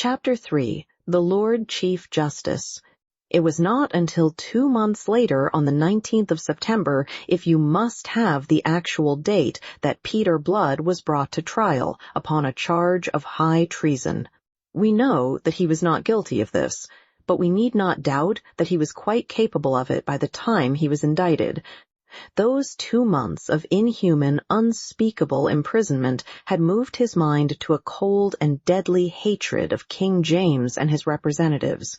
Chapter 3. The Lord Chief Justice. It was not until 2 months later, on the 19th of September, if you must have the actual date, that Peter Blood was brought to trial upon a charge of high treason. We know that he was not guilty of this, but we need not doubt that he was quite capable of it by the time he was indicted. Those 2 months of inhuman, unspeakable imprisonment had moved his mind to a cold and deadly hatred of King James and his representatives.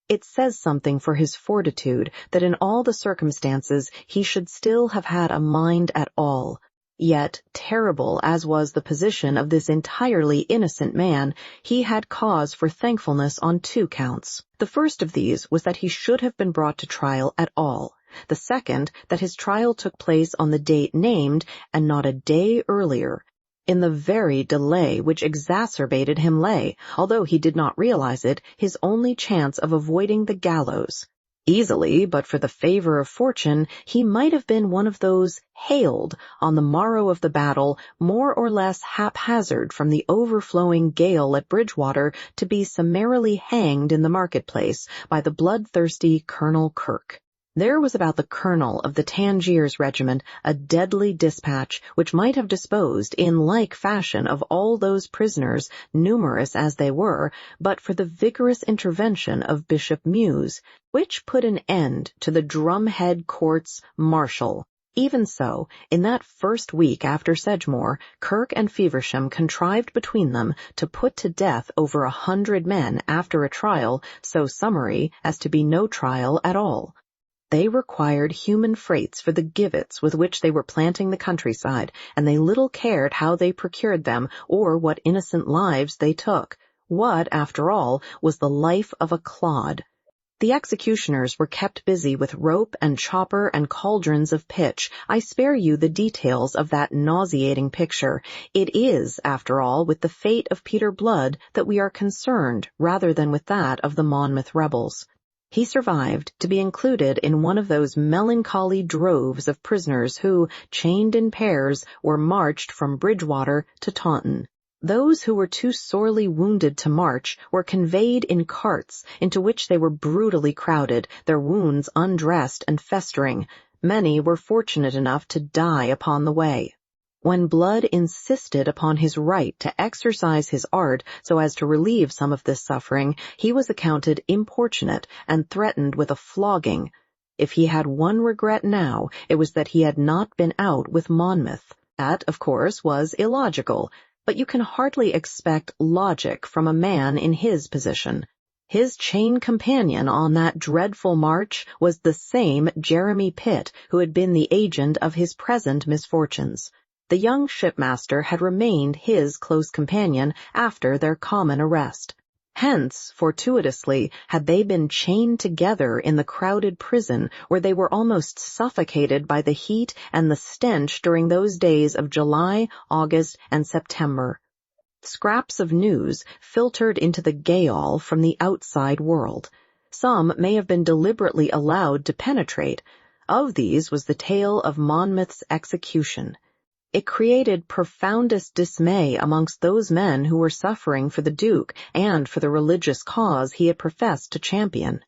It says something for his fortitude that in all the circumstances he should still have had a mind at all. Yet, terrible as was the position of this entirely innocent man, he had cause for thankfulness on 2 counts. The first of these was that he should have been brought to trial at all. The second, that his trial took place on the date named, and not a day earlier. In the very delay which exacerbated him lay, although he did not realize it, his only chance of avoiding the gallows. Easily, but for the favor of fortune, he might have been one of those hailed on the morrow of the battle, more or less haphazard from the overflowing gale at Bridgewater, to be summarily hanged in the marketplace by the bloodthirsty Colonel Kirke. There was about the colonel of the Tangiers regiment a deadly dispatch which might have disposed in like fashion of all those prisoners, numerous as they were, but for the vigorous intervention of Bishop Muse, which put an end to the drumhead courts martial. Even so, in that first week after Sedgemoor, Kirke and Feversham contrived between them to put to death over 100 men after a trial so summary as to be no trial at all. They required human freights for the givets with which they were planting the countryside, and they little cared how they procured them or what innocent lives they took. What, after all, was the life of a clod? The executioners were kept busy with rope and chopper and cauldrons of pitch. I spare you the details of that nauseating picture. It is, after all, with the fate of Peter Blood that we are concerned, rather than with that of the Monmouth rebels. He survived to be included in one of those melancholy droves of prisoners who, chained in pairs, were marched from Bridgewater to Taunton. Those who were too sorely wounded to march were conveyed in carts, into which they were brutally crowded, their wounds undressed and festering. Many were fortunate enough to die upon the way. When Blood insisted upon his right to exercise his art so as to relieve some of this suffering, he was accounted importunate and threatened with a flogging. If he had one regret now, it was that he had not been out with Monmouth. That, of course, was illogical, but you can hardly expect logic from a man in his position. His chain companion on that dreadful march was the same Jeremy Pitt who had been the agent of his present misfortunes. The young shipmaster had remained his close companion after their common arrest. Hence, fortuitously, had they been chained together in the crowded prison where they were almost suffocated by the heat and the stench during those days of July, August, and September. Scraps of news filtered into the Gaol from the outside world. Some may have been deliberately allowed to penetrate. Of these was the tale of Monmouth's execution. It created profoundest dismay amongst those men who were suffering for the Duke and for the religious cause he had professed to champion.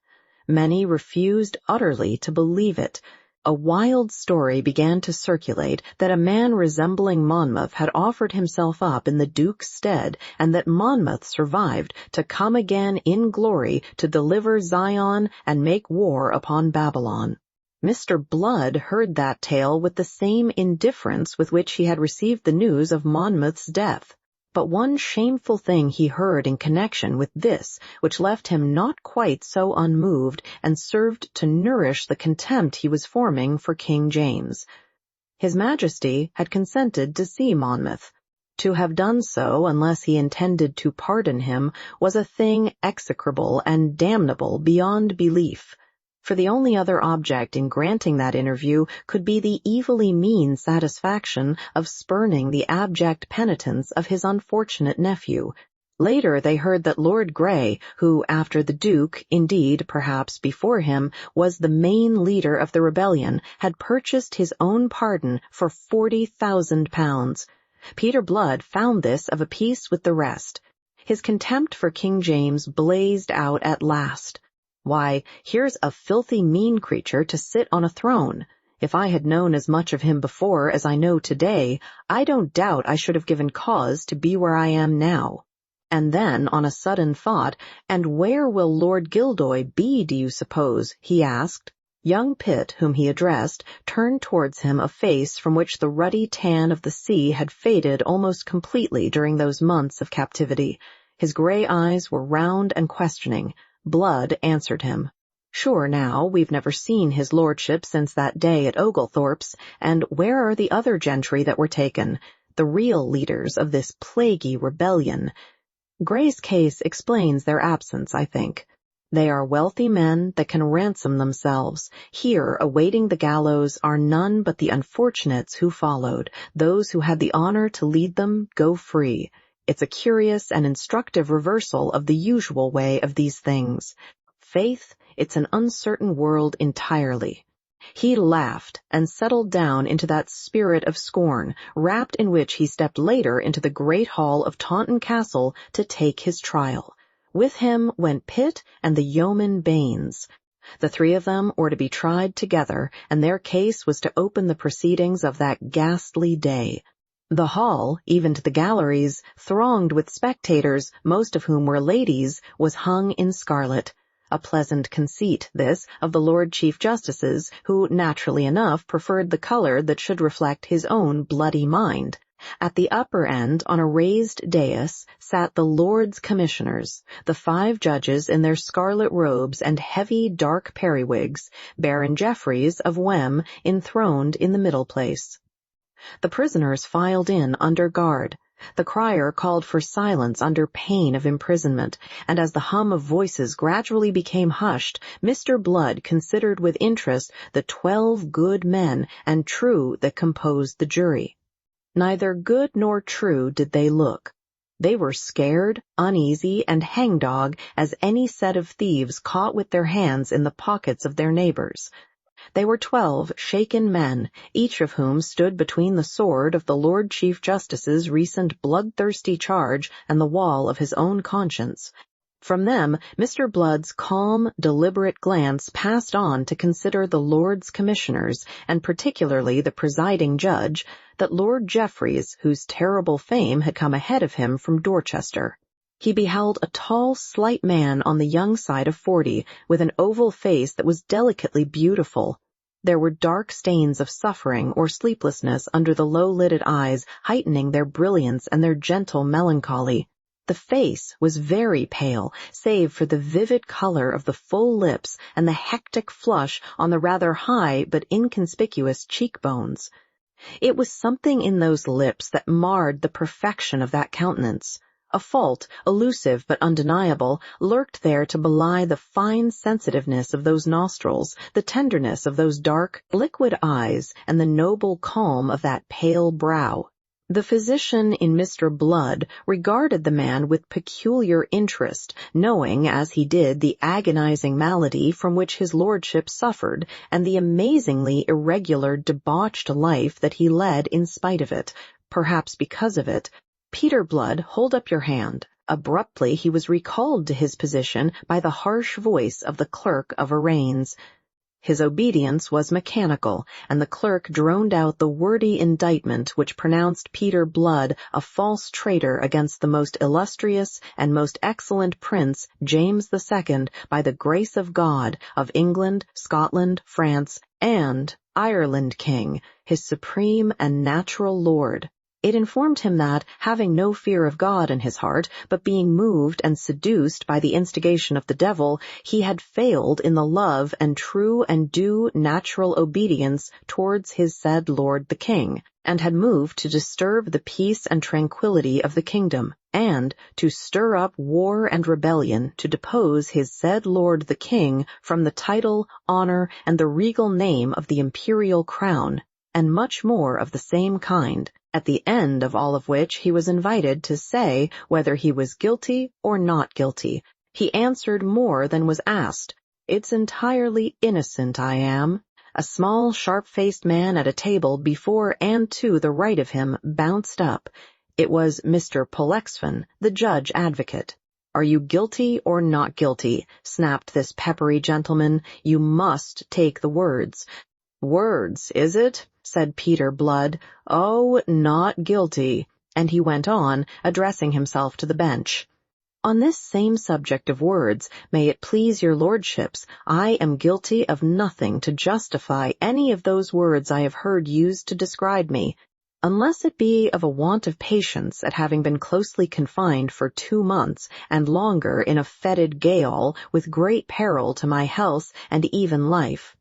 Many refused utterly to believe it. A wild story began to circulate that a man resembling Monmouth had offered himself up in the Duke's stead, and that Monmouth survived to come again in glory to deliver Zion and make war upon Babylon. Mr. Blood heard that tale with the same indifference with which he had received the news of Monmouth's death. But one shameful thing he heard in connection with this, which left him not quite so unmoved and served to nourish the contempt he was forming for King James. His Majesty had consented to see Monmouth. To have done so, unless he intended to pardon him, was a thing execrable and damnable beyond belief. For the only other object in granting that interview could be the evilly mean satisfaction of spurning the abject penitence of his unfortunate nephew. Later they heard that Lord Grey, who, after the Duke, indeed, perhaps before him, was the main leader of the rebellion, had purchased his own pardon for £40,000. Peter Blood found this of a piece with the rest. His contempt for King James blazed out at last. "Why, here's a filthy mean creature to sit on a throne. If I had known as much of him before as I know today, I don't doubt I should have given cause to be where I am now." And then, on a sudden thought, "And where will Lord Gildoy be, do you suppose?" he asked. Young Pitt, whom he addressed, turned towards him a face from which the ruddy tan of the sea had faded almost completely during those months of captivity. His gray eyes were round and questioning. Blood answered him. "Sure now, we've never seen his lordship since that day at Oglethorpe's, and where are the other gentry that were taken, the real leaders of this plaguey rebellion?" Gray's case explains their absence, I think. They are wealthy men that can ransom themselves. Here, awaiting the gallows, are none but the unfortunates who followed. Those who had the honor to lead them go free. It's a curious and instructive reversal of the usual way of these things. Faith, it's an uncertain world entirely. He laughed and settled down into that spirit of scorn, wrapped in which he stepped later into the great hall of Taunton Castle to take his trial. With him went Pitt and the yeoman Baines. The three of them were to be tried together, and their case was to open the proceedings of that ghastly day. The hall, even to the galleries, thronged with spectators, most of whom were ladies, was hung in scarlet. A pleasant conceit, this, of the Lord Chief Justice's, who, naturally enough, preferred the color that should reflect his own bloody mind. At the upper end, on a raised dais, sat the Lords Commissioners, the 5 judges in their scarlet robes and heavy dark periwigs, Baron Jeffreys of Wem enthroned in the middle place. The prisoners filed in under guard. The crier called for silence under pain of imprisonment, and as the hum of voices gradually became hushed, Mr. Blood considered with interest the 12 good men and true that composed the jury. Neither good nor true did they look. They were scared, uneasy, and hangdog as any set of thieves caught with their hands in the pockets of their neighbors. They were 12 shaken men, each of whom stood between the sword of the Lord Chief Justice's recent bloodthirsty charge and the wall of his own conscience. From them, Mr. Blood's calm, deliberate glance passed on to consider the Lords Commissioners, and particularly the presiding judge, that Lord Jeffreys, whose terrible fame had come ahead of him from Dorchester. He beheld a tall, slight man on the young side of 40, with an oval face that was delicately beautiful. There were dark stains of suffering or sleeplessness under the low-lidded eyes, heightening their brilliance and their gentle melancholy. The face was very pale, save for the vivid color of the full lips and the hectic flush on the rather high but inconspicuous cheekbones. It was something in those lips that marred the perfection of that countenance. A fault, elusive but undeniable, lurked there to belie the fine sensitiveness of those nostrils, the tenderness of those dark, liquid eyes, and the noble calm of that pale brow. The physician in Mr. Blood regarded the man with peculiar interest, knowing, as he did, the agonizing malady from which his lordship suffered, and the amazingly irregular, debauched life that he led in spite of it, perhaps because of it. "Peter Blood, hold up your hand." Abruptly he was recalled to his position by the harsh voice of the clerk of arraigns. His obedience was mechanical, and the clerk droned out the wordy indictment which pronounced Peter Blood a false traitor against the most illustrious and most excellent prince, James II, by the grace of God, of England, Scotland, France, and Ireland King, his supreme and natural lord. It informed him that, having no fear of God in his heart, but being moved and seduced by the instigation of the devil, he had failed in the love and true and due natural obedience towards his said lord the king, and had moved to disturb the peace and tranquillity of the kingdom, and to stir up war and rebellion to depose his said lord the king from the title, honor, and the regal name of the imperial crown, and much more of the same kind, at the end of all of which he was invited to say whether he was guilty or not guilty. He answered more than was asked. "It's entirely innocent I am." A small, sharp-faced man at a table before and to the right of him bounced up. It was Mr. Pollexfen, the judge advocate. "Are you guilty or not guilty?" snapped this peppery gentleman. "You must take the words." "Words, is it?" said Peter Blood. "Oh, not guilty." And he went on, addressing himself to the bench. "On this same subject of words, may it please your lordships, I am guilty of nothing to justify any of those words I have heard used to describe me, unless it be of a want of patience at having been closely confined for 2 months and longer in a fetid gaol with great peril to my health and even life."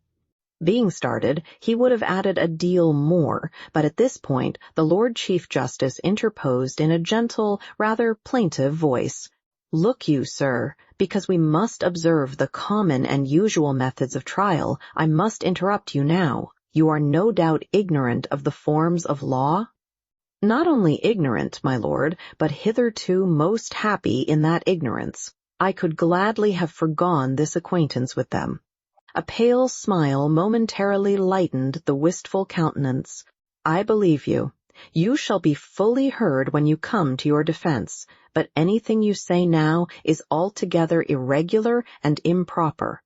Being started, he would have added a deal more, but at this point the Lord Chief Justice interposed in a gentle, rather plaintive voice. "Look you, sir, because we must observe the common and usual methods of trial, I must interrupt you now. You are no doubt ignorant of the forms of law?" "Not only ignorant, my lord, but hitherto most happy in that ignorance. I could gladly have forgone this acquaintance with them." A pale smile momentarily lightened the wistful countenance. "I believe you. You shall be fully heard when you come to your defense, but anything you say now is altogether irregular and improper."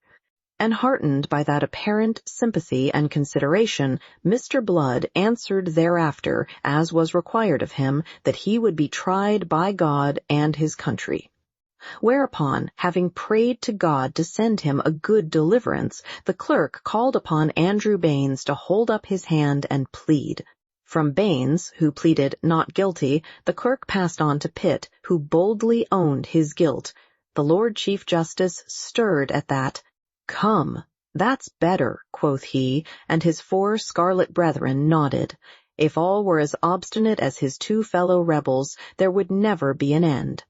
And heartened by that apparent sympathy and consideration, Mr. Blood answered thereafter, as was required of him, that he would be tried by God and his country. Whereupon, having prayed to God to send him a good deliverance, the clerk called upon Andrew Baines to hold up his hand and plead. From Baines, who pleaded not guilty, the clerk passed on to Pitt, who boldly owned his guilt. The Lord Chief Justice stirred at that. "Come, that's better," quoth he, and his 4 scarlet brethren nodded. If all were as obstinate as his 2 fellow rebels, there would never be an end.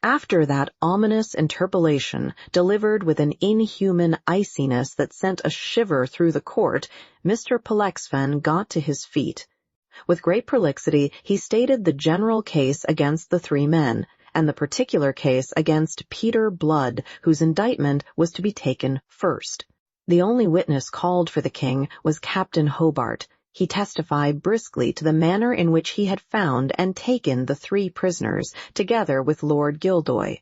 After that ominous interpolation, delivered with an inhuman iciness that sent a shiver through the court, Mr. Pollexfen got to his feet. With great prolixity he stated the general case against the 3 men, and the particular case against Peter Blood, whose indictment was to be taken first. The only witness called for the king was Captain Hobart. He testified briskly to the manner in which he had found and taken the 3 prisoners, together with Lord Gildoy.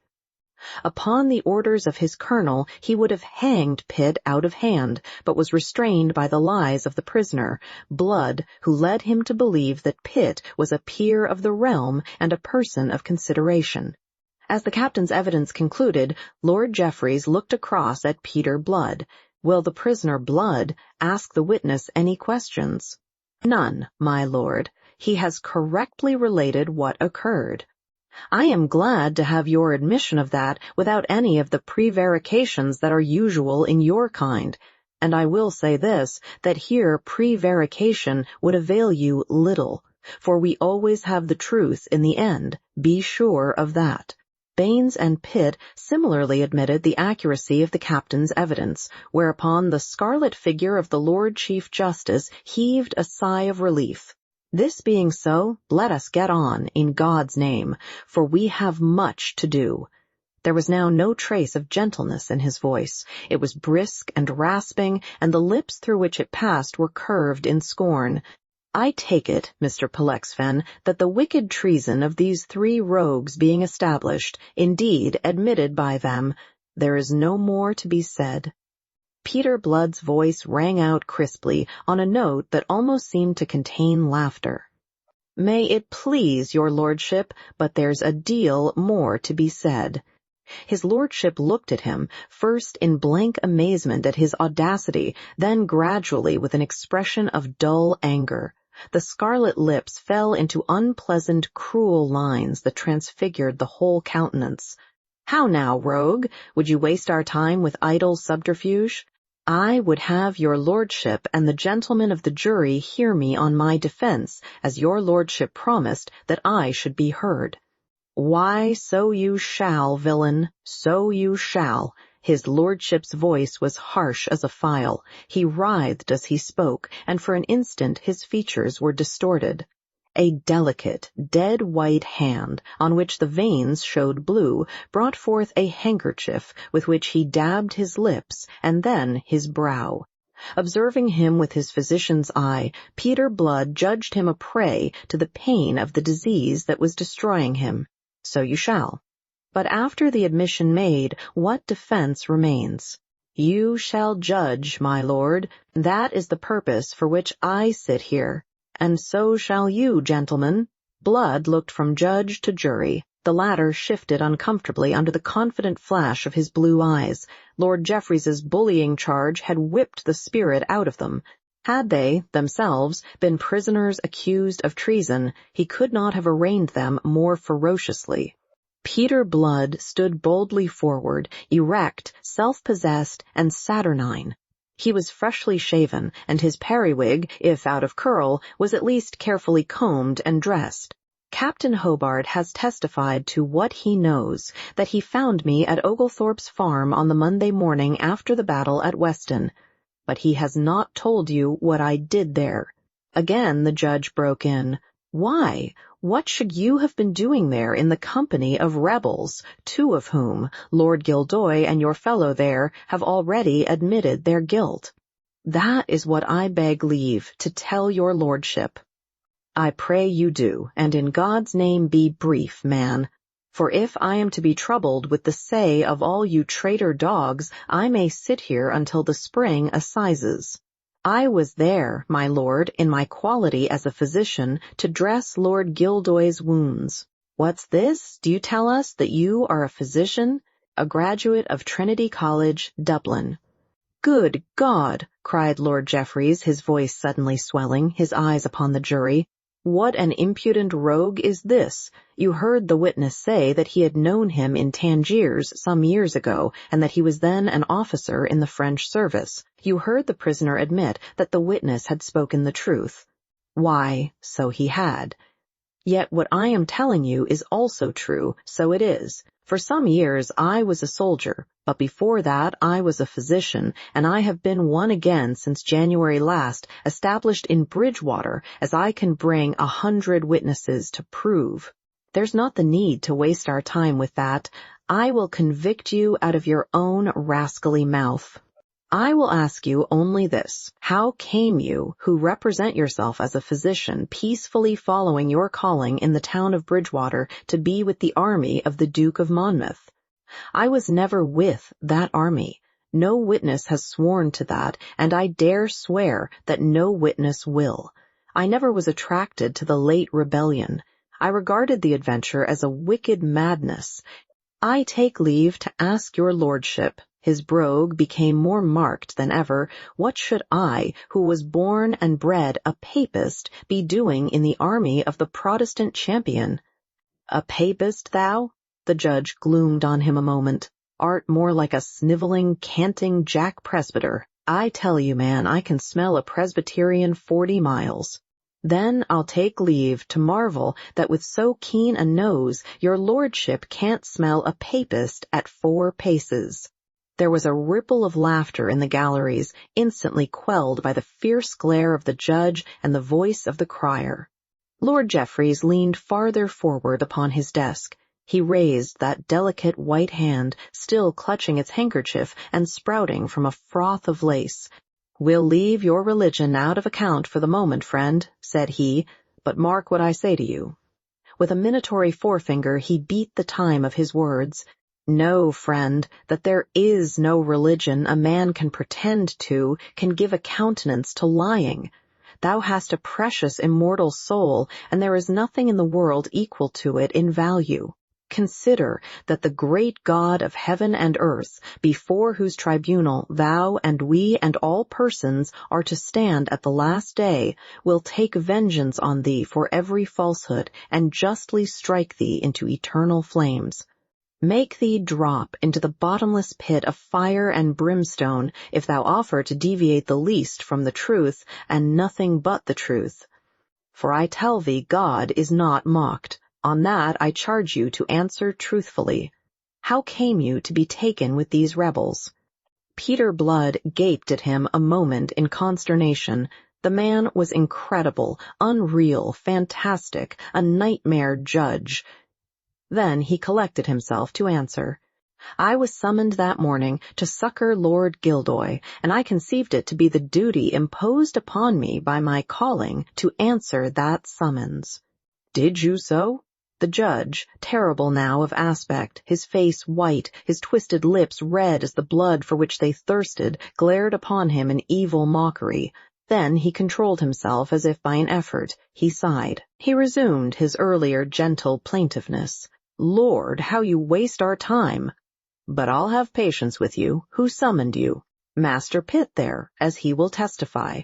Upon the orders of his colonel, he would have hanged Pitt out of hand, but was restrained by the lies of the prisoner, Blood, who led him to believe that Pitt was a peer of the realm and a person of consideration. As the captain's evidence concluded, Lord Jeffreys looked across at Peter Blood. "Will the prisoner Blood ask the witness any questions?" "None, my lord. He has correctly related what occurred." "I am glad to have your admission of that without any of the prevarications that are usual in your kind. And I will say this, that here prevarication would avail you little, for we always have the truth in the end, be sure of that." Baines and Pitt similarly admitted the accuracy of the captain's evidence, whereupon the scarlet figure of the Lord Chief Justice heaved a sigh of relief. "This being so, let us get on, in God's name, for we have much to do." There was now no trace of gentleness in his voice. It was brisk and rasping, and the lips through which it passed were curved in scorn. "I take it, Mr. Pollexfen, that the wicked treason of these 3 rogues being established, indeed admitted by them, there is no more to be said." Peter Blood's voice rang out crisply, on a note that almost seemed to contain laughter. "May it please your lordship, but there's a deal more to be said." His lordship looked at him, first in blank amazement at his audacity, then gradually with an expression of dull anger. The scarlet lips fell into unpleasant, cruel lines that transfigured the whole countenance. "How now, rogue? Would you waste our time with idle subterfuge? I would have your lordship and the gentlemen of the jury hear me on my defense, as your lordship promised that I should be heard." "Why, so you shall, villain, so you shall." His lordship's voice was harsh as a file. He writhed as he spoke, and for an instant his features were distorted. A delicate, dead-white hand, on which the veins showed blue, brought forth a handkerchief with which he dabbed his lips and then his brow. Observing him with his physician's eye, Peter Blood judged him a prey to the pain of the disease that was destroying him. So you shall. But after the admission made, what defense remains? You shall judge, my lord. That is the purpose for which I sit here. And so shall you, gentlemen. Blood looked from judge to jury. The latter shifted uncomfortably under the confident flash of his blue eyes. Lord Jeffreys's bullying charge had whipped the spirit out of them. Had they, themselves, been prisoners accused of treason, he could not have arraigned them more ferociously. Peter Blood stood boldly forward, erect, self-possessed, and saturnine. He was freshly shaven, and his periwig, if out of curl, was at least carefully combed and dressed. Captain Hobart has testified to what he knows, that he found me at Oglethorpe's farm on the Monday morning after the battle at Weston. But he has not told you what I did there. Again the judge broke in. Why? What should you have been doing there in the company of rebels, 2 of whom, Lord Gildoy and your fellow there, have already admitted their guilt? That is what I beg leave to tell your lordship. I pray you do, and in God's name be brief, man. For if I am to be troubled with the say of all you traitor dogs, I may sit here until the spring assizes. I was there, my lord, in my quality as a physician, to dress Lord Gildoy's wounds. What's this? Do you tell us that you are a physician? A graduate of Trinity College, Dublin. Good God! Cried Lord Jeffreys, his voice suddenly swelling, his eyes upon the jury. What an impudent rogue is this? You heard the witness say that he had known him in Tangiers some years ago, and that he was then an officer in the French service. You heard the prisoner admit that the witness had spoken the truth. Why, so he had. Yet what I am telling you is also true, so it is. For some years I was a soldier, but before that I was a physician, and I have been one again since January last, established in Bridgewater, as I can bring 100 witnesses to prove. There's not the need to waste our time with that. I will convict you out of your own rascally mouth. I will ask you only this. How came you, who represent yourself as a physician, peacefully following your calling in the town of Bridgewater, to be with the army of the Duke of Monmouth? I was never with that army. No witness has sworn to that, and I dare swear that no witness will. I never was attracted to the late rebellion. I regarded the adventure as a wicked madness. I take leave to ask your lordship. His brogue became more marked than ever. What should I, who was born and bred a papist, be doing in the army of the Protestant champion? A papist, thou? The judge gloomed on him a moment. Art more like a sniveling, canting Jack Presbyter. I tell you, man, I can smell a Presbyterian 40 miles. Then I'll take leave to marvel that with so keen a nose your lordship can't smell a papist at 4 paces. There was a ripple of laughter in the galleries, instantly quelled by the fierce glare of the judge and the voice of the crier. Lord Jeffreys leaned farther forward upon his desk. He raised that delicate white hand, still clutching its handkerchief and sprouting from a froth of lace. "We'll leave your religion out of account for the moment, friend," said he, "but mark what I say to you." With a minatory forefinger he beat the time of his words. Know, friend, that there is no religion a man can pretend to, can give a countenance to lying. Thou hast a precious immortal soul, and there is nothing in the world equal to it in value. Consider that the great God of heaven and earth, before whose tribunal thou and we and all persons are to stand at the last day, will take vengeance on thee for every falsehood, and justly strike thee into eternal flames. Make thee drop into the bottomless pit of fire and brimstone if thou offer to deviate the least from the truth, and nothing but the truth. For I tell thee God is not mocked. On that I charge you to answer truthfully. How came you to be taken with these rebels? Peter Blood gaped at him a moment in consternation. The man was incredible, unreal, fantastic, a nightmare judge. Then he collected himself to answer. I was summoned that morning to succor Lord Gildoy, and I conceived it to be the duty imposed upon me by my calling to answer that summons." "Did you so?" The judge, terrible now of aspect, his face white, his twisted lips red as the blood for which they thirsted, glared upon him in evil mockery. Then he controlled himself as if by an effort. He sighed. He resumed his earlier gentle plaintiveness. "Lord, how you waste our time! But I'll have patience with you. Who summoned you?" "Master Pitt there, as he will testify."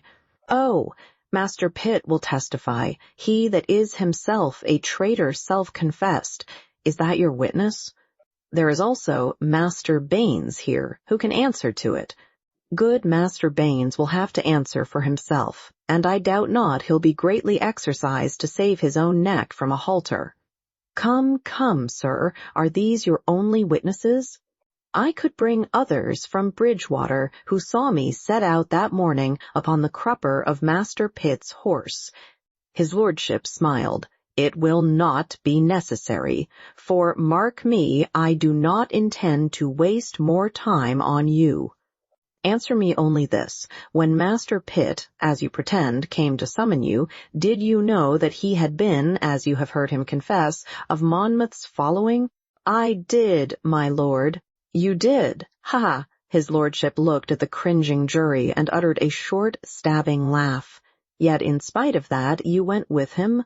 "Oh, Master Pitt will testify, he that is himself a traitor self-confessed. Is that your witness?" "There is also Master Baines here, who can answer to it." "Good Master Baines will have to answer for himself, and I doubt not he'll be greatly exercised to save his own neck from a halter." "Come, come, sir, are these your only witnesses?" "I could bring others from Bridgewater, who saw me set out that morning upon the crupper of Master Pitt's horse." His lordship smiled. "It will not be necessary, for, mark me, I do not intend to waste more time on you. Answer me only this. When Master Pitt, as you pretend, came to summon you, did you know that he had been, as you have heard him confess, of Monmouth's following?" "I did, my lord." "You did? Ha ha!" His lordship looked at the cringing jury and uttered a short, stabbing laugh. "Yet in spite of that, you went with him?"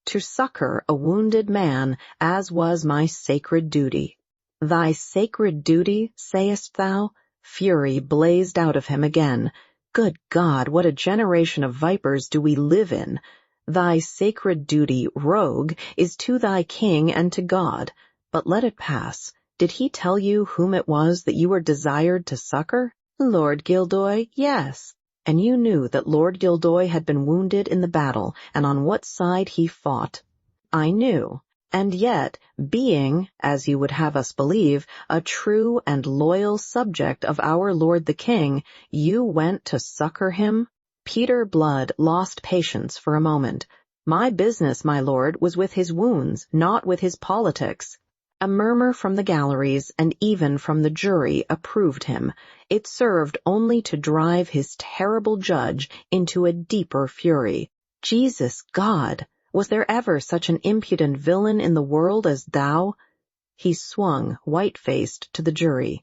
"To succor a wounded man, as was my sacred duty." "Thy sacred duty, sayest thou?" Fury blazed out of him again. "Good God, what a generation of vipers do we live in! Thy sacred duty, rogue, is to thy king and to God. But let it pass. Did he tell you whom it was that you were desired to succor?" "Lord Gildoy, yes." "And you knew that Lord Gildoy had been wounded in the battle, and on what side he fought?" "I knew. And yet, being, as you would have us believe, a true and loyal subject of our Lord the King, you went to succor him?" Peter Blood lost patience for a moment. "My business, my lord, was with his wounds, not with his politics." A murmur from the galleries and even from the jury approved him. It served only to drive his terrible judge into a deeper fury. Jesus God! Was there ever such an impudent villain in the world as thou? He swung, white-faced, to the jury.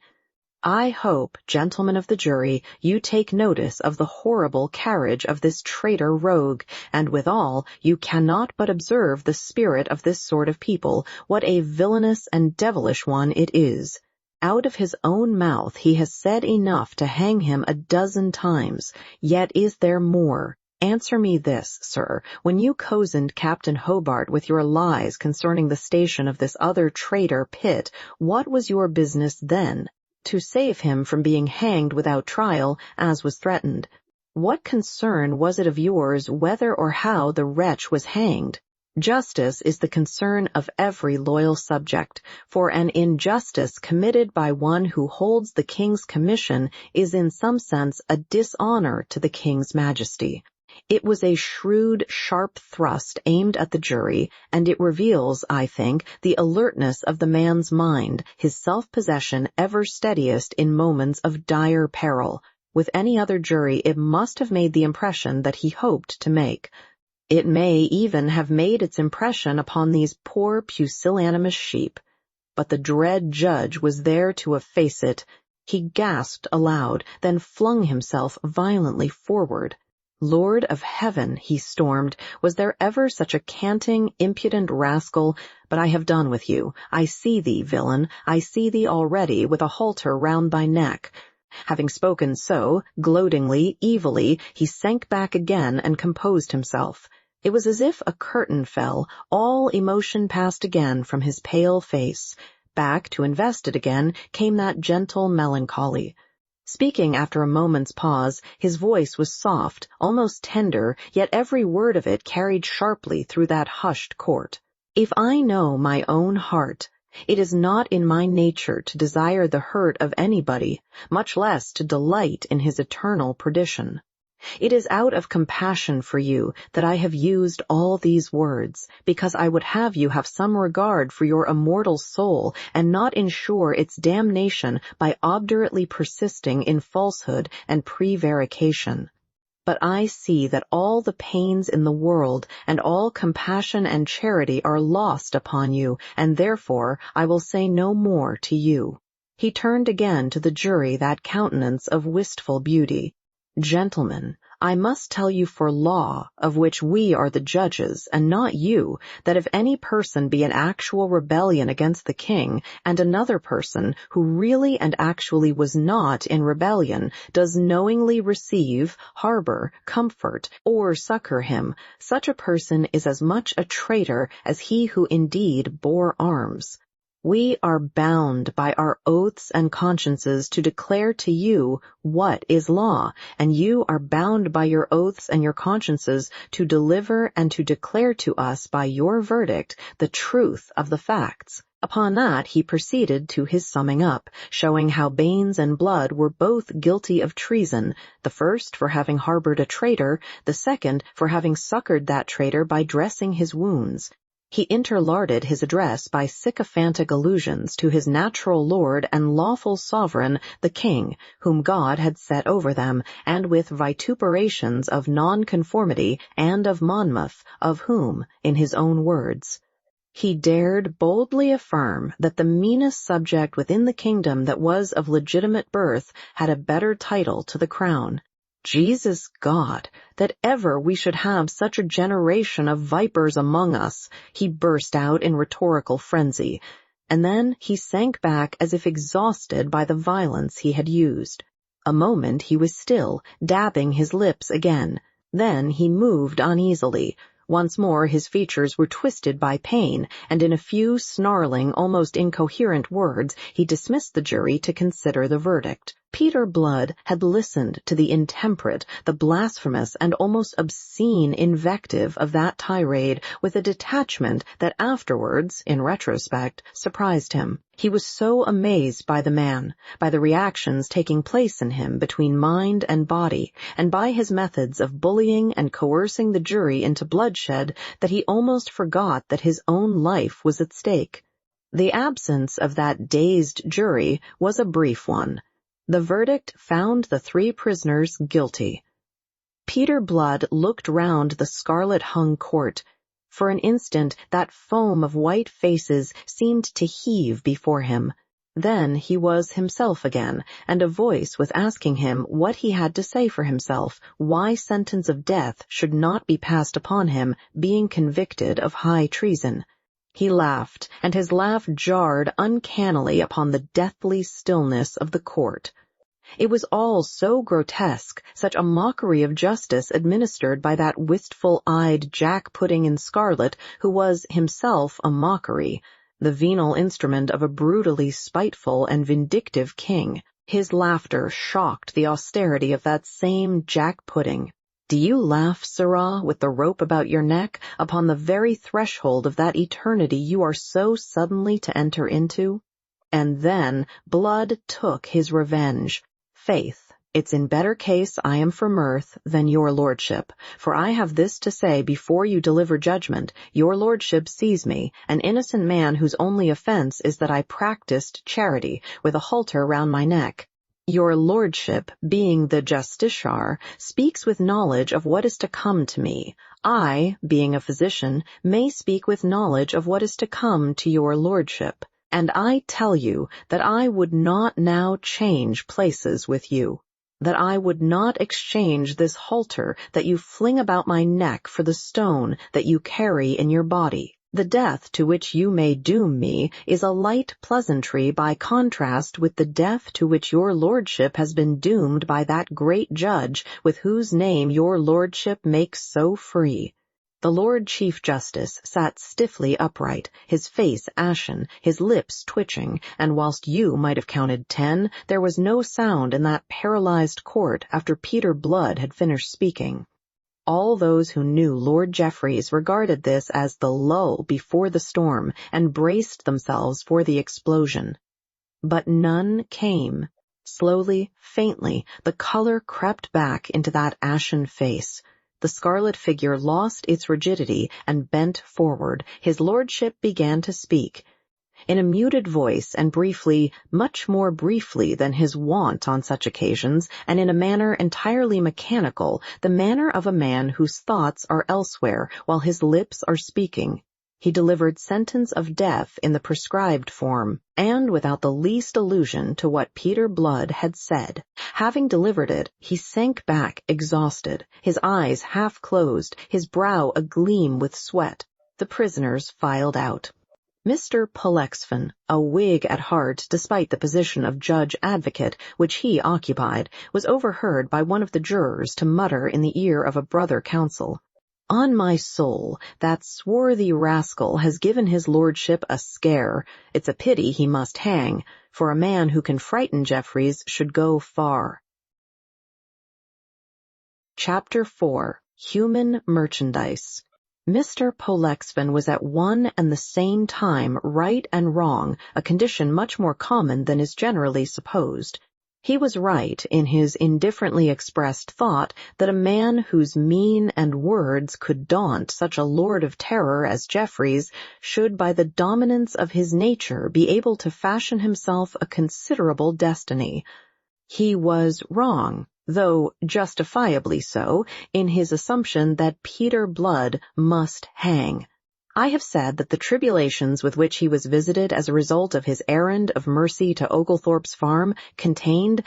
"I hope, gentlemen of the jury, you take notice of the horrible carriage of this traitor rogue, and withal you cannot but observe the spirit of this sort of people, what a villainous and devilish one it is. Out of his own mouth he has said enough to hang him 12 times, yet is there more. Answer me this, sir, when you cozened Captain Hobart with your lies concerning the station of this other traitor Pitt, what was your business then? To save him from being hanged without trial, as was threatened. What concern was it of yours whether or how the wretch was hanged? Justice is the concern of every loyal subject, for an injustice committed by one who holds the king's commission is in some sense a dishonor to the king's majesty. It was a shrewd, sharp thrust aimed at the jury, and it reveals, I think, the alertness of the man's mind, his self-possession ever steadiest in moments of dire peril. With any other jury it must have made the impression that he hoped to make. It may even have made its impression upon these poor pusillanimous sheep. But the dread judge was there to efface it. He gasped aloud, then flung himself violently forward. "Lord of heaven," he stormed, "was there ever such a canting, impudent rascal? But I have done with you. I see thee, villain, I see thee already, with a halter round thy neck." Having spoken so, gloatingly, evilly, he sank back again and composed himself. It was as if a curtain fell, all emotion passed again from his pale face. Back to invest it again came that gentle melancholy. Speaking after a moment's pause, his voice was soft, almost tender, yet every word of it carried sharply through that hushed court. "If I know my own heart, it is not in my nature to desire the hurt of anybody, much less to delight in his eternal perdition. It is out of compassion for you that I have used all these words, because I would have you have some regard for your immortal soul and not ensure its damnation by obdurately persisting in falsehood and prevarication. But I see that all the pains in the world and all compassion and charity are lost upon you, and therefore I will say no more to you." He turned again to the jury that countenance of wistful beauty. "Gentlemen, I must tell you for law, of which we are the judges, and not you, that if any person be in actual rebellion against the king, and another person, who really and actually was not in rebellion, does knowingly receive, harbor, comfort, or succor him, such a person is as much a traitor as he who indeed bore arms. We are bound by our oaths and consciences to declare to you what is law, and you are bound by your oaths and your consciences to deliver and to declare to us by your verdict the truth of the facts." Upon that he proceeded to his summing up, showing how Baines and Blood were both guilty of treason, the first for having harbored a traitor, the second for having succored that traitor by dressing his wounds. He interlarded his address by sycophantic allusions to his natural lord and lawful sovereign, the king, whom God had set over them, and with vituperations of nonconformity and of Monmouth, of whom, in his own words, he dared boldly affirm that the meanest subject within the kingdom that was of legitimate birth had a better title to the crown. Jesus God, that ever we should have such a generation of vipers among us, he burst out in rhetorical frenzy, and then he sank back as if exhausted by the violence he had used. A moment he was still, dabbing his lips again. Then he moved uneasily. Once more his features were twisted by pain, and in a few snarling, almost incoherent words, he dismissed the jury to consider the verdict. Peter Blood had listened to the intemperate, the blasphemous, and almost obscene invective of that tirade with a detachment that afterwards, in retrospect, surprised him. He was so amazed by the man, by the reactions taking place in him between mind and body, and by his methods of bullying and coercing the jury into bloodshed, that he almost forgot that his own life was at stake. The absence of that dazed jury was a brief one. The verdict found the 3 prisoners guilty. Peter Blood looked round the scarlet-hung court. For an instant that foam of white faces seemed to heave before him. Then he was himself again, and a voice was asking him what he had to say for himself, why sentence of death should not be passed upon him, being convicted of high treason. He laughed, and his laugh jarred uncannily upon the deathly stillness of the court. It was all so grotesque, such a mockery of justice administered by that wistful-eyed jack-pudding in scarlet who was himself a mockery, the venal instrument of a brutally spiteful and vindictive king. His laughter shocked the austerity of that same jack-pudding. Do you laugh, sirrah, with the rope about your neck, upon the very threshold of that eternity you are so suddenly to enter into? And then Blood took his revenge. Faith, it's in better case I am for mirth than your lordship, for I have this to say before you deliver judgment. Your lordship sees me, an innocent man whose only offense is that I practiced charity with a halter round my neck. Your lordship, being the justiciar, speaks with knowledge of what is to come to me. I, being a physician, may speak with knowledge of what is to come to your lordship. And I tell you that I would not now change places with you, that I would not exchange this halter that you fling about my neck for the stone that you carry in your body. The death to which you may doom me is a light pleasantry by contrast with the death to which your lordship has been doomed by that great judge with whose name your lordship makes so free. The Lord Chief Justice sat stiffly upright, his face ashen, his lips twitching, and whilst you might have counted 10, there was no sound in that paralyzed court after Peter Blood had finished speaking. All those who knew Lord Jeffreys regarded this as the lull before the storm, and braced themselves for the explosion. But none came. Slowly, faintly, the color crept back into that ashen face. The scarlet figure lost its rigidity and bent forward. His lordship began to speak. In a muted voice and briefly, much more briefly than his wont on such occasions, and in a manner entirely mechanical, the manner of a man whose thoughts are elsewhere while his lips are speaking, he delivered sentence of death in the prescribed form, and without the least allusion to what Peter Blood had said. Having delivered it, he sank back exhausted, his eyes half closed, his brow agleam with sweat. The prisoners filed out. Mr. Pollexfen, a Whig at heart despite the position of judge-advocate which he occupied, was overheard by one of the jurors to mutter in the ear of a brother counsel, "On my soul, that swarthy rascal has given his lordship a scare. It's a pity he must hang, for a man who can frighten Jeffreys should go far." Chapter 4. Human Merchandise. Mr. Pollexfen was at one and the same time right and wrong, a condition much more common than is generally supposed. He was right in his indifferently expressed thought that a man whose mien and words could daunt such a lord of terror as Jeffreys should by the dominance of his nature be able to fashion himself a considerable destiny. He was wrong, though justifiably so, in his assumption that Peter Blood must hang. I have said that the tribulations with which he was visited as a result of his errand of mercy to Oglethorpe's farm contained,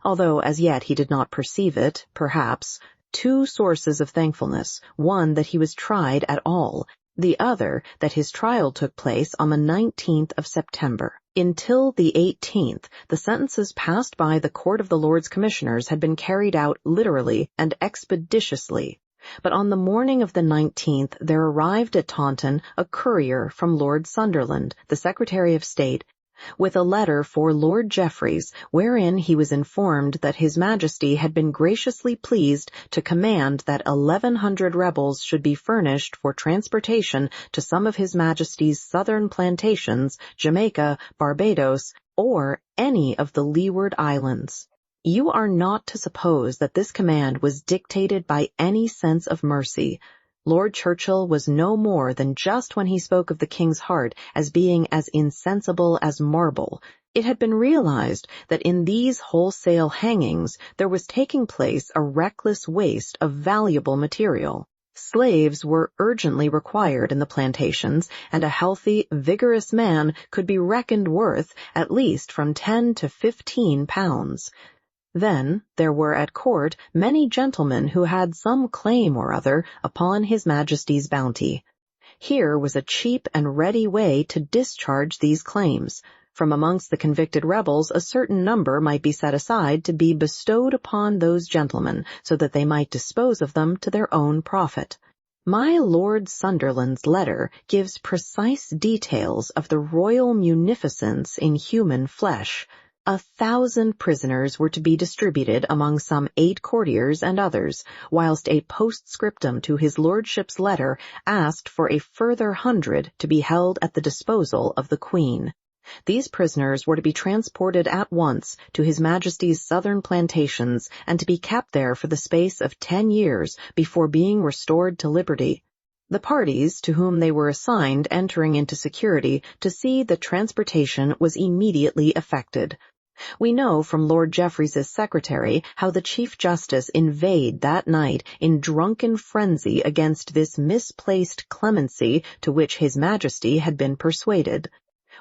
although as yet he did not perceive it, perhaps, two sources of thankfulness, one that he was tried at all, the other that his trial took place on the 19th of September. Until the 18th, the sentences passed by the Court of the Lords Commissioners had been carried out literally and expeditiously. But on the morning of the 19th there arrived at Taunton a courier from Lord Sunderland, the Secretary of State, with a letter for Lord Jeffreys, wherein he was informed that His Majesty had been graciously pleased to command that 1,100 rebels should be furnished for transportation to some of His Majesty's southern plantations, Jamaica, Barbados, or any of the Leeward Islands. You are not to suppose that this command was dictated by any sense of mercy. Lord Churchill was no more than just when he spoke of the King's heart as being as insensible as marble. It had been realized that in these wholesale hangings there was taking place a reckless waste of valuable material. Slaves were urgently required in the plantations, and a healthy, vigorous man could be reckoned worth at least from 10 to 15 pounds. Then there were at court many gentlemen who had some claim or other upon His Majesty's bounty. Here was a cheap and ready way to discharge these claims. From amongst the convicted rebels a certain number might be set aside to be bestowed upon those gentlemen, so that they might dispose of them to their own profit. My Lord Sunderland's letter gives precise details of the royal munificence in human flesh. 1,000 prisoners were to be distributed among some 8 courtiers and others, whilst a postscriptum to his lordship's letter asked for a further 100 to be held at the disposal of the Queen. These prisoners were to be transported at once to His Majesty's southern plantations and to be kept there for the space of 10 years before being restored to liberty. The parties to whom they were assigned entering into security to see that transportation was immediately effected. We know from Lord Jeffreys's secretary how the Chief Justice inveighed that night in drunken frenzy against this misplaced clemency to which His Majesty had been persuaded.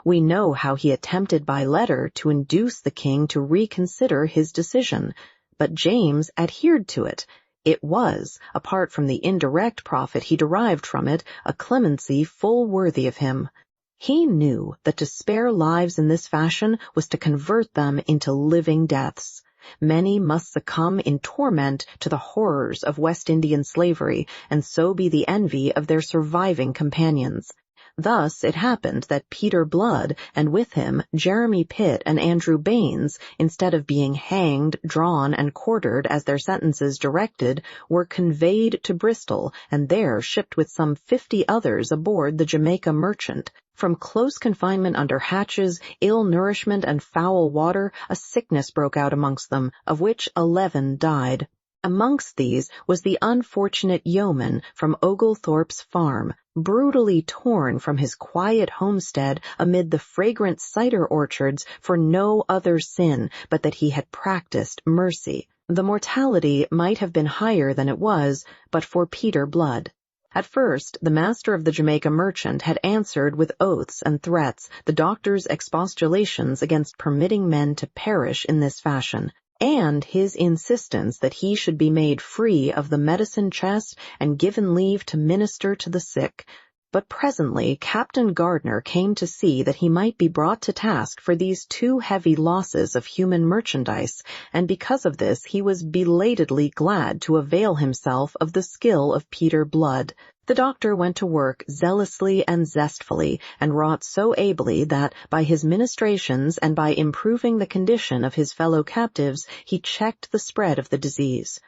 We know how he attempted by letter to induce the King to reconsider his decision, but James adhered to it. It was, apart from the indirect profit he derived from it, a clemency full worthy of him. He knew that to spare lives in this fashion was to convert them into living deaths. Many must succumb in torment to the horrors of West Indian slavery, and so be the envy of their surviving companions. Thus it happened that Peter Blood, and with him Jeremy Pitt and Andrew Baines, instead of being hanged, drawn, and quartered as their sentences directed, were conveyed to Bristol, and there shipped with some 50 others aboard the Jamaica Merchant, From close confinement under hatches, ill nourishment, and foul water, a sickness broke out amongst them, of which 11 died. Amongst these was the unfortunate yeoman from Oglethorpe's farm, brutally torn from his quiet homestead amid the fragrant cider orchards for no other sin but that he had practiced mercy. The mortality might have been higher than it was, but for Peter Blood. At first, the master of the Jamaica merchant had answered with oaths and threats the doctor's expostulations against permitting men to perish in this fashion, and his insistence that he should be made free of the medicine chest and given leave to minister to the sick. But presently Captain Gardner came to see that he might be brought to task for these too heavy losses of human merchandise, and because of this he was belatedly glad to avail himself of the skill of Peter Blood. The doctor went to work zealously and zestfully, and wrought so ably that, by his ministrations and by improving the condition of his fellow captives, he checked the spread of the disease.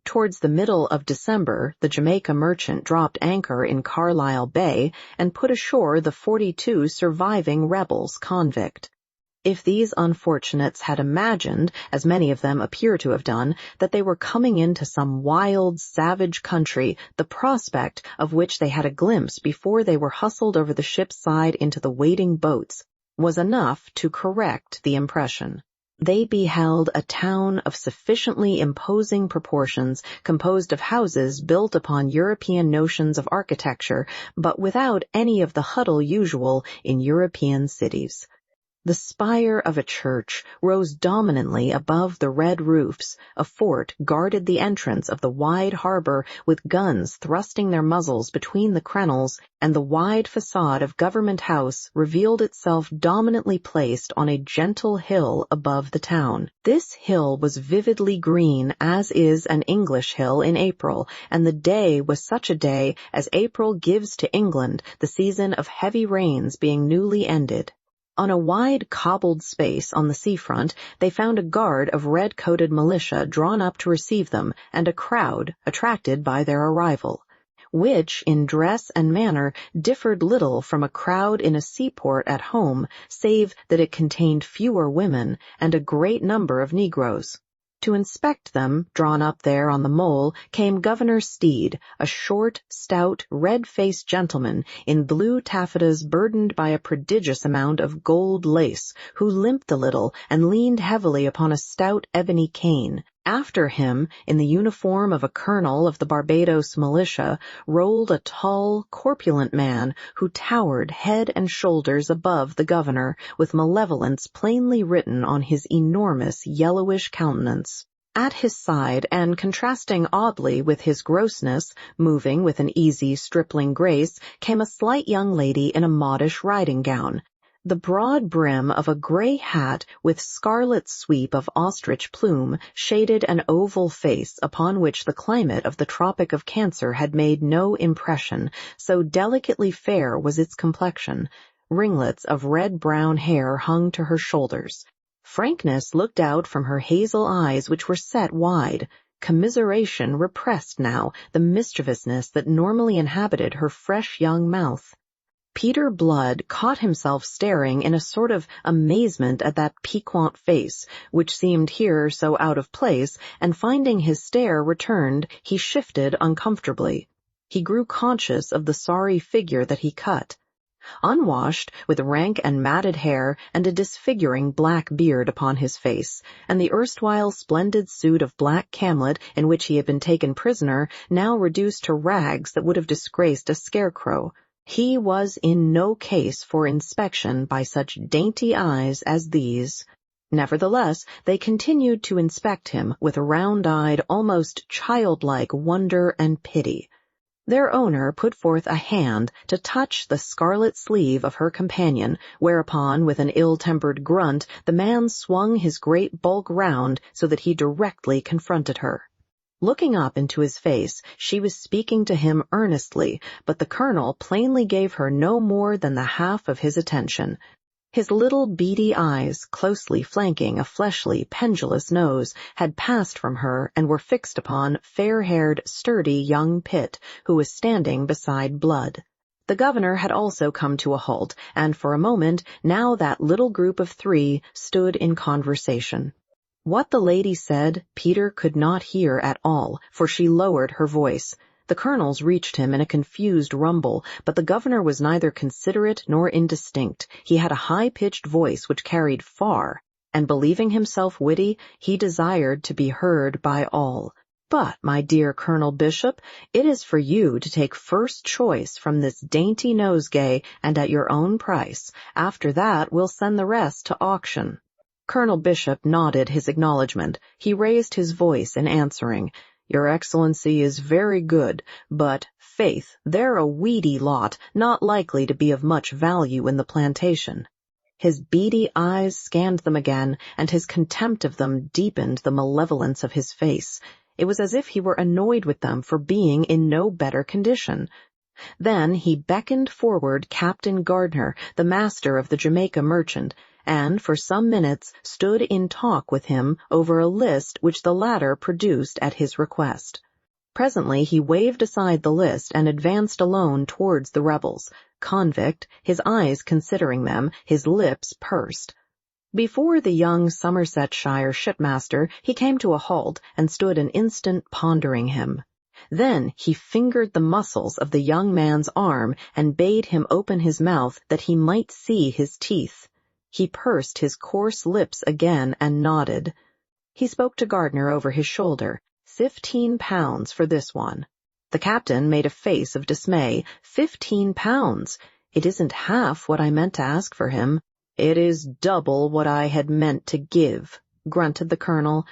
Towards the middle of December, the Jamaica merchant dropped anchor in Carlisle Bay and put ashore the 42 surviving rebels convict. If these unfortunates had imagined, as many of them appear to have done, that they were coming into some wild, savage country, the prospect of which they had a glimpse before they were hustled over the ship's side into the waiting boats was enough to correct the impression. They beheld a town of sufficiently imposing proportions, composed of houses built upon European notions of architecture, but without any of the huddle usual in European cities. The spire of a church rose dominantly above the red roofs. A fort guarded the entrance of the wide harbor with guns thrusting their muzzles between the crenels, and the wide facade of Government House revealed itself dominantly placed on a gentle hill above the town. This hill was vividly green, as is an English hill in April, and the day was such a day as April gives to England, the season of heavy rains being newly ended. On a wide cobbled space on the seafront, they found a guard of red-coated militia drawn up to receive them, and a crowd attracted by their arrival, which, in dress and manner, differed little from a crowd in a seaport at home, save that it contained fewer women and a great number of Negroes. To inspect them, drawn up there on the mole, came Governor Steed, a short, stout, red-faced gentleman in blue taffetas burdened by a prodigious amount of gold lace, who limped a little and leaned heavily upon a stout ebony cane. After him, in the uniform of a colonel of the Barbados militia, rolled a tall, corpulent man who towered head and shoulders above the governor, with malevolence plainly written on his enormous yellowish countenance. At his side, and contrasting oddly with his grossness, moving with an easy, stripling grace, came a slight young lady in a modish riding gown. The broad brim of a gray hat with scarlet sweep of ostrich plume shaded an oval face upon which the climate of the Tropic of Cancer had made no impression, so delicately fair was its complexion. Ringlets of red-brown hair hung to her shoulders. Frankness looked out from her hazel eyes, which were set wide. Commiseration repressed now the mischievousness that normally inhabited her fresh young mouth. Peter Blood caught himself staring in a sort of amazement at that piquant face, which seemed here so out of place, and finding his stare returned, he shifted uncomfortably. He grew conscious of the sorry figure that he cut. Unwashed, with rank and matted hair, and a disfiguring black beard upon his face, and the erstwhile splendid suit of black camlet in which he had been taken prisoner, now reduced to rags that would have disgraced a scarecrow, he was in no case for inspection by such dainty eyes as these. Nevertheless, they continued to inspect him with round-eyed, almost childlike wonder and pity. Their owner put forth a hand to touch the scarlet sleeve of her companion, whereupon, with an ill-tempered grunt, the man swung his great bulk round so that he directly confronted her. Looking up into his face, she was speaking to him earnestly, but the colonel plainly gave her no more than the half of his attention. His little beady eyes, closely flanking a fleshly, pendulous nose, had passed from her and were fixed upon fair-haired, sturdy young Pitt, who was standing beside Blood. The governor had also come to a halt, and for a moment now that little group of three stood in conversation. What the lady said, Peter could not hear at all, for she lowered her voice. The colonel's reached him in a confused rumble, but the governor was neither considerate nor indistinct. He had a high-pitched voice which carried far, and believing himself witty, he desired to be heard by all. "But, my dear Colonel Bishop, it is for you to take first choice from this dainty nosegay and at your own price. After that we'll send the rest to auction." Colonel Bishop nodded his acknowledgment. He raised his voice in answering. "Your Excellency is very good, but, faith, they're a weedy lot, not likely to be of much value in the plantation." His beady eyes scanned them again, and his contempt of them deepened the malevolence of his face. It was as if he were annoyed with them for being in no better condition. Then he beckoned forward Captain Gardner, the master of the Jamaica merchant, and for some minutes stood in talk with him over a list which the latter produced at his request. Presently he waved aside the list and advanced alone towards the rebels, convict, his eyes considering them, his lips pursed. Before the young Somersetshire shipmaster he came to a halt and stood an instant pondering him. Then he fingered the muscles of the young man's arm and bade him open his mouth that he might see his teeth. He pursed his coarse lips again and nodded. He spoke to Gardner over his shoulder. £15 for this one. The captain made a face of dismay. £15! It isn't half what I meant to ask for him. It is double what I had meant to give, grunted the colonel.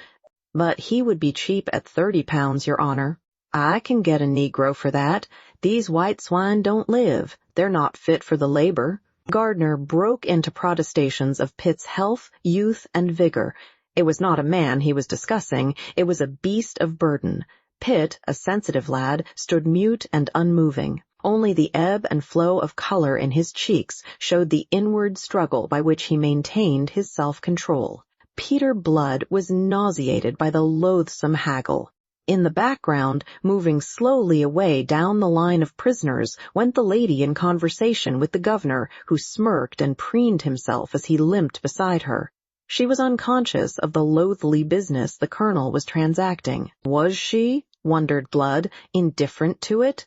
But he would be cheap at £30, your honor. I can get a Negro for that. These white swine don't live. They're not fit for the labor. Gardner broke into protestations of Pitt's health, youth, and vigor. It was not a man he was discussing, it was a beast of burden. Pitt, a sensitive lad, stood mute and unmoving. Only the ebb and flow of color in his cheeks showed the inward struggle by which he maintained his self-control. Peter Blood was nauseated by the loathsome haggle. In the background, moving slowly away down the line of prisoners, went the lady in conversation with the governor, who smirked and preened himself as he limped beside her. She was unconscious of the loathly business the colonel was transacting. Was she, wondered Blood, indifferent to it?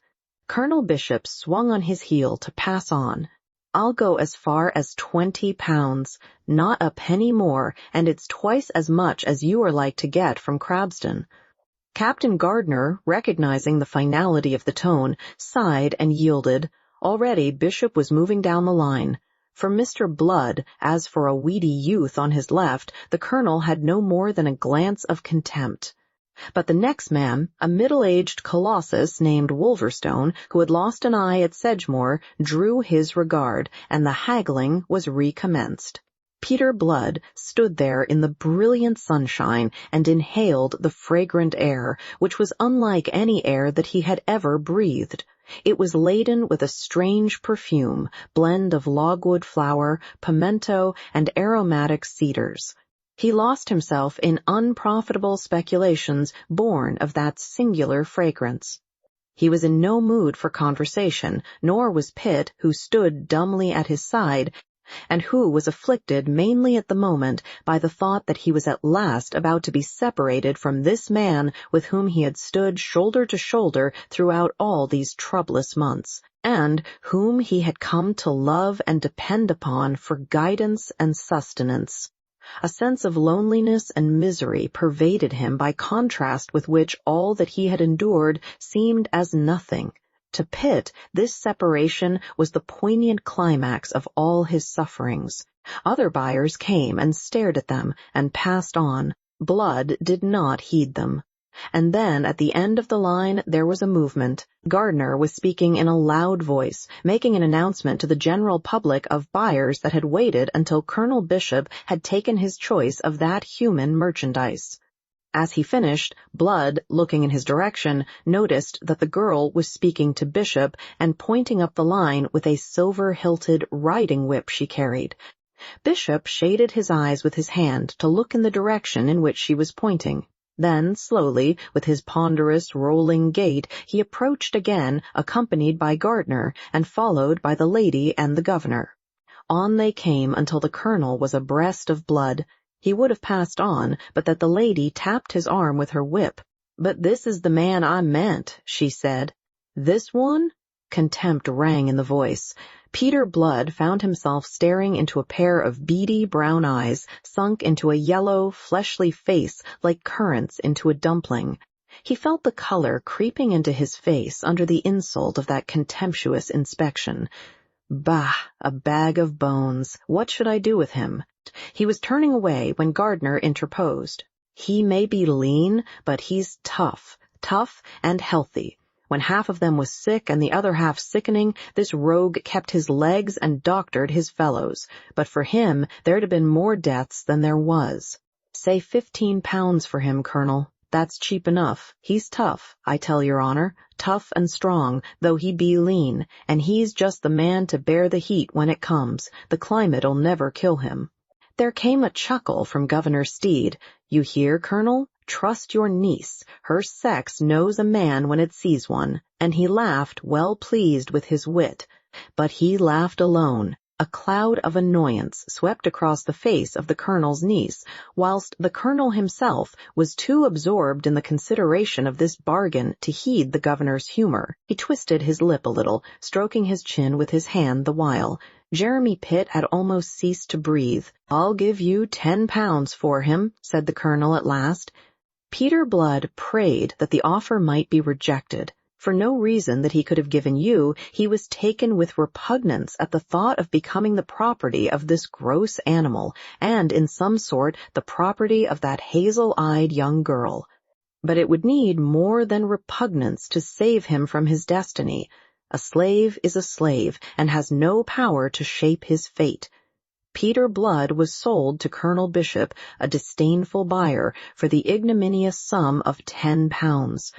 Colonel Bishop swung on his heel to pass on. "I'll go as far as £20, not a penny more, and it's twice as much as you are like to get from Crabston." Captain Gardner, recognizing the finality of the tone, sighed and yielded. Already Bishop was moving down the line. For Mr. Blood, as for a weedy youth on his left, the colonel had no more than a glance of contempt. But the next man, a middle-aged colossus named Wolverstone, who had lost an eye at Sedgemoor, drew his regard, and the haggling was recommenced. Peter Blood stood there in the brilliant sunshine and inhaled the fragrant air, which was unlike any air that he had ever breathed. It was laden with a strange perfume, blend of logwood flower, pimento, and aromatic cedars. He lost himself in unprofitable speculations born of that singular fragrance. He was in no mood for conversation, nor was Pitt, who stood dumbly at his side, and who was afflicted mainly at the moment by the thought that he was at last about to be separated from this man with whom he had stood shoulder to shoulder throughout all these troublous months, and whom he had come to love and depend upon for guidance and sustenance. A sense of loneliness and misery pervaded him, by contrast with which all that he had endured seemed as nothing. To Pitt, this separation was the poignant climax of all his sufferings. Other buyers came and stared at them and passed on. Blood did not heed them. And then, at the end of the line, there was a movement. Gardner was speaking in a loud voice, making an announcement to the general public of buyers that had waited until Colonel Bishop had taken his choice of that human merchandise. As he finished, Blood, looking in his direction, noticed that the girl was speaking to Bishop and pointing up the line with a silver-hilted riding-whip she carried. Bishop shaded his eyes with his hand to look in the direction in which she was pointing. Then, slowly, with his ponderous, rolling gait, he approached again, accompanied by Gardner, and followed by the lady and the governor. On they came until the colonel was abreast of Blood. He would have passed on, but that the lady tapped his arm with her whip. "But this is the man I meant," she said. "This one?" Contempt rang in the voice. Peter Blood found himself staring into a pair of beady brown eyes sunk into a yellow, fleshly face like currants into a dumpling. He felt the color creeping into his face under the insult of that contemptuous inspection. Bah, a bag of bones. What should I do with him? He was turning away when Gardner interposed. "He may be lean, but he's tough and healthy. When half of them was sick and the other half sickening, this rogue kept his legs and doctored his fellows. But for him, there'd have been more deaths than there was. Say £15 for him, Colonel. That's cheap enough. He's tough, I tell your honor, tough and strong, though he be lean, and he's just the man to bear the heat when it comes. The climate'll never kill him." There came a chuckle from Governor Steed. "You hear, Colonel? Trust your niece. Her sex knows a man when it sees one," and he laughed, well pleased with his wit. But he laughed alone. A cloud of annoyance swept across the face of the colonel's niece, whilst the colonel himself was too absorbed in the consideration of this bargain to heed the governor's humor. He twisted his lip a little, stroking his chin with his hand the while. Jeremy Pitt had almost ceased to breathe. "I'll give you £10 for him," said the colonel at last. Peter Blood prayed that the offer might be rejected. For no reason that he could have given you, he was taken with repugnance at the thought of becoming the property of this gross animal, and in some sort the property of that hazel-eyed young girl. But it would need more than repugnance to save him from his destiny. A slave is a slave, and has no power to shape his fate. Peter Blood was sold to Colonel Bishop, a disdainful buyer, for the ignominious sum of £10.